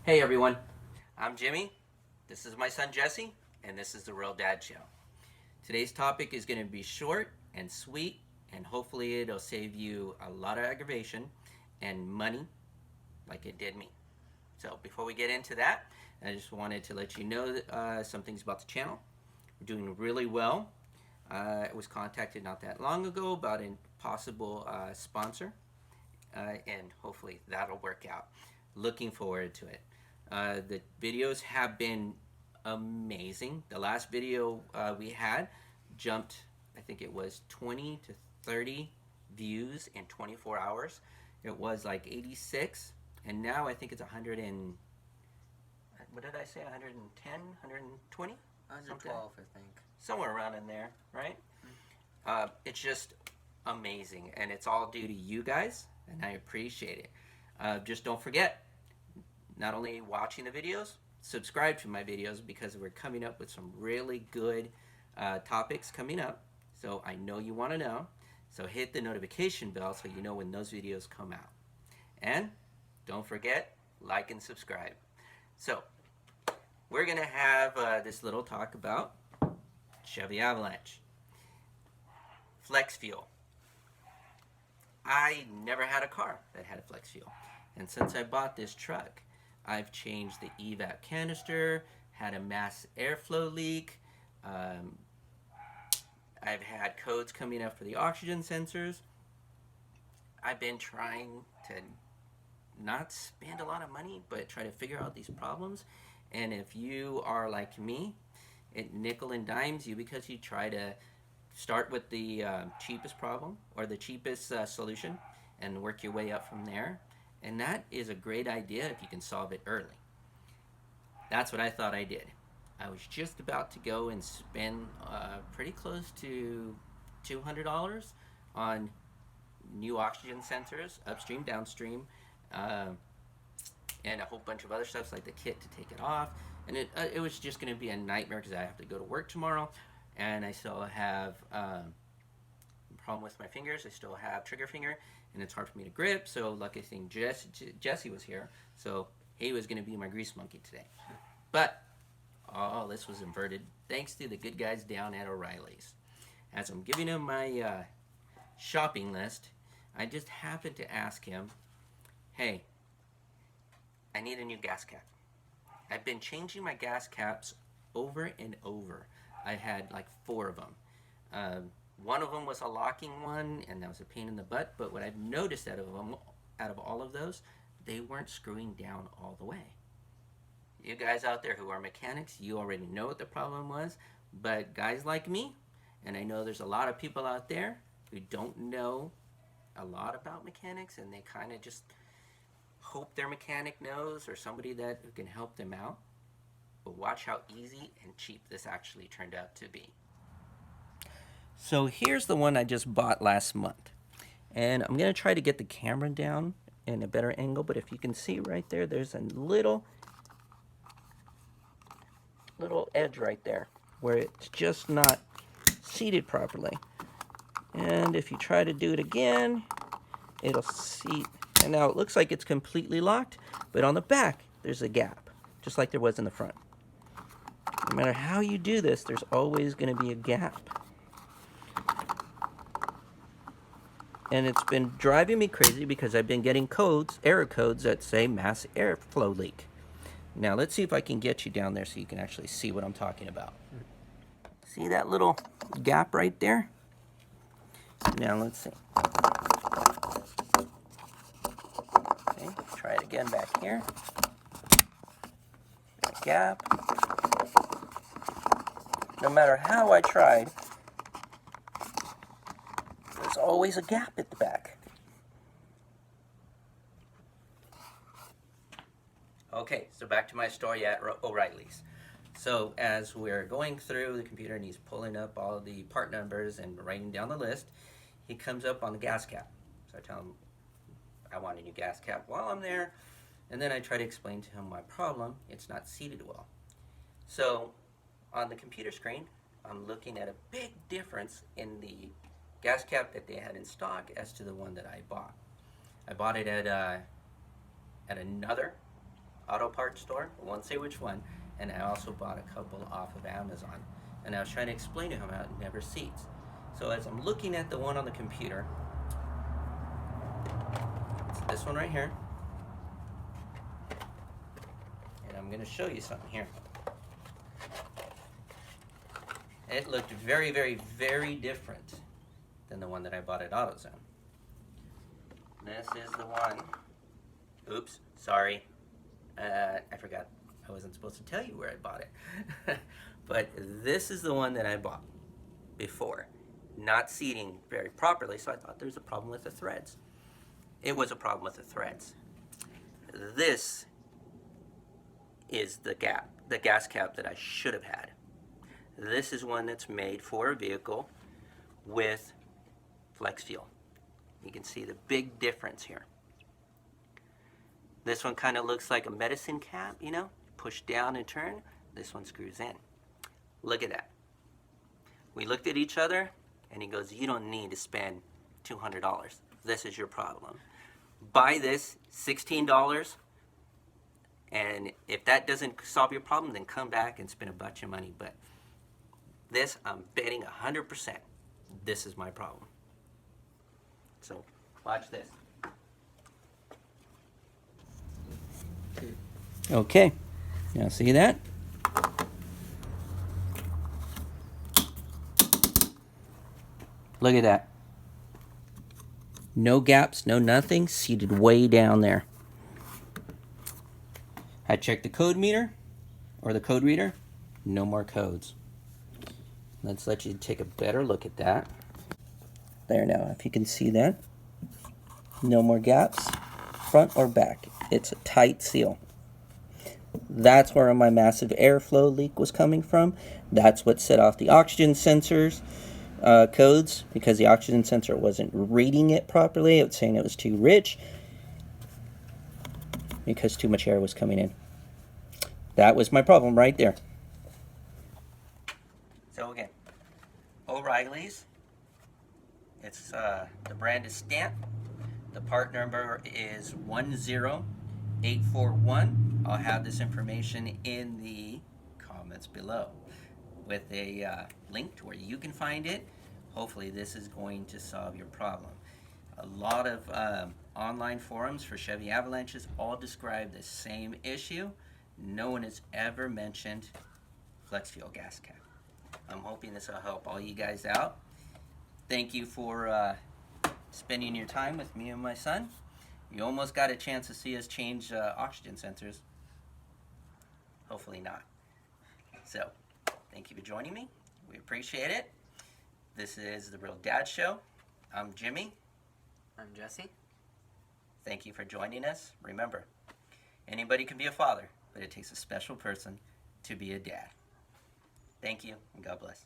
Hey everyone, I'm Jimmy. This is my son Jesse, and this is the Real Dad Show. Today's topic is going to be short and sweet, and hopefully it'll save you a lot of aggravation and money like it did me. So before we get into that, I just wanted to let you know some things about the channel. We're doing really well. I was contacted not that long ago about a possible sponsor, and hopefully that'll work out. Looking forward to it. The videos have been amazing. The last video we had jumped, I think it was 20 to 30 views in 24 hours. It was like 86, and now I think it's 100 and, what did I say, 110, 120? 112, I think. Somewhere around in there, right? It's just amazing, and it's all due to you guys, and I appreciate it. Just don't forget, not only watching the videos, subscribe to my videos, because we're coming up with some really good topics coming up. So I know you want to know. So hit the notification bell so you know when those videos come out. And don't forget, like and subscribe. So we're going to have this little talk about Chevy Avalanche. Flex fuel. I never had a car that had flex fuel. And since I bought this truck, I've changed the evap canister, had a mass airflow leak. I've had codes coming up for the oxygen sensors. I've been trying to not spend a lot of money, but try to figure out these problems. And if you are like me, it nickel and dimes you because you try to start with the cheapest problem or the cheapest solution and work your way up from there. And that is a great idea if you can solve it early. That's what I thought I did. I was just about to go and spend pretty close to $200 on new oxygen sensors, upstream, downstream, and a whole bunch of other stuff like the kit to take it off. And it was just going to be a nightmare because I have to go to work tomorrow, and I still have a problem with my fingers. I still have trigger finger, and it's hard for me to grip. So lucky thing Jesse was here, so he was going to be my grease monkey today. But all this was inverted thanks to the good guys down at O'Reilly's. As I'm giving him my shopping list, I just happened to ask him, hey, I need a new gas cap. I've been changing my gas caps over and over. I had like 4 of them. One of them was a locking one, and that was a pain in the butt. But what I've noticed out of all of those, they weren't screwing down all the way. You guys out there who are mechanics, you already know what the problem was. But guys like me, and I know there's a lot of people out there who don't know a lot about mechanics, and they kind of just hope their mechanic knows or somebody that who can help them out. But watch how easy and cheap this actually turned out to be. So here's the one I just bought last month. And I'm going to try to get the camera down in a better angle, but if you can see right there, there's a little edge right there where it's just not seated properly. And if you try to do it again, it'll seat. And now it looks like it's completely locked, but on the back, there's a gap, just like there was in the front. No matter how you do this, there's always going to be a gap. And it's been driving me crazy because I've been getting error codes that say mass airflow leak. Now let's see if I can get you down there so you can actually see what I'm talking about. See that little gap right there? Now let's see. Okay, try it again back here. That gap. No matter how I tried, there's always a gap at the back. Okay, so back to my story at O'Reilly's. So as we're going through the computer and he's pulling up all the part numbers and writing down the list, he comes up on the gas cap. So I tell him I want a new gas cap while I'm there, and then I try to explain to him my problem. It's not seated well. So on the computer screen, I'm looking at a big difference in the gas cap that they had in stock as to the one that I bought. I bought it at another auto parts store, I won't say which one, and I also bought a couple off of Amazon. And I was trying to explain to him how it never seats. So as I'm looking at the one on the computer, it's this one right here, and I'm going to show you something here. It looked very, very, very different than the one that I bought at AutoZone. This is the one. Oops, sorry. I forgot. I wasn't supposed to tell you where I bought it. But this is the one that I bought before. Not seating very properly, so I thought there was a problem with the threads. It was a problem with the threads. This is the gas cap that I should have had. This is one that's made for a vehicle with flex fuel. You can see the big difference here. This one kind of looks like a medicine cap, you know, push down and turn. This one screws in. Look at that. We looked at each other and he goes, you don't need to spend $200. This is your problem. Buy this, $16, and if that doesn't solve your problem, then come back and spend a bunch of money. But this, I'm betting 100%, this is my problem. So, watch this. Okay, now see that? Look at that. No gaps, no nothing, seated way down there. I checked the code meter, or the code reader, no more codes. Let's let you take a better look at that. There now, if you can see that. No more gaps, front or back. It's a tight seal. That's where my massive airflow leak was coming from. That's what set off the oxygen sensors codes, because the oxygen sensor wasn't reading it properly. It was saying it was too rich because too much air was coming in. That was my problem right there. So again, O'Reilly's. It's the brand is Stamp. The part number is 10841. I'll have this information in the comments below with a link to where you can find it. Hopefully this is going to solve your problem. A lot of online forums for Chevy Avalanches all describe the same issue. No one has ever mentioned flex fuel gas cap. I'm hoping this will help all you guys out. Thank you for spending your time with me and my son. You almost got a chance to see us change oxygen sensors. Hopefully not. So, thank you for joining me. We appreciate it. This is The Real Dad Show. I'm Jimmy. I'm Jesse. Thank you for joining us. Remember, anybody can be a father, but it takes a special person to be a dad. Thank you, and God bless.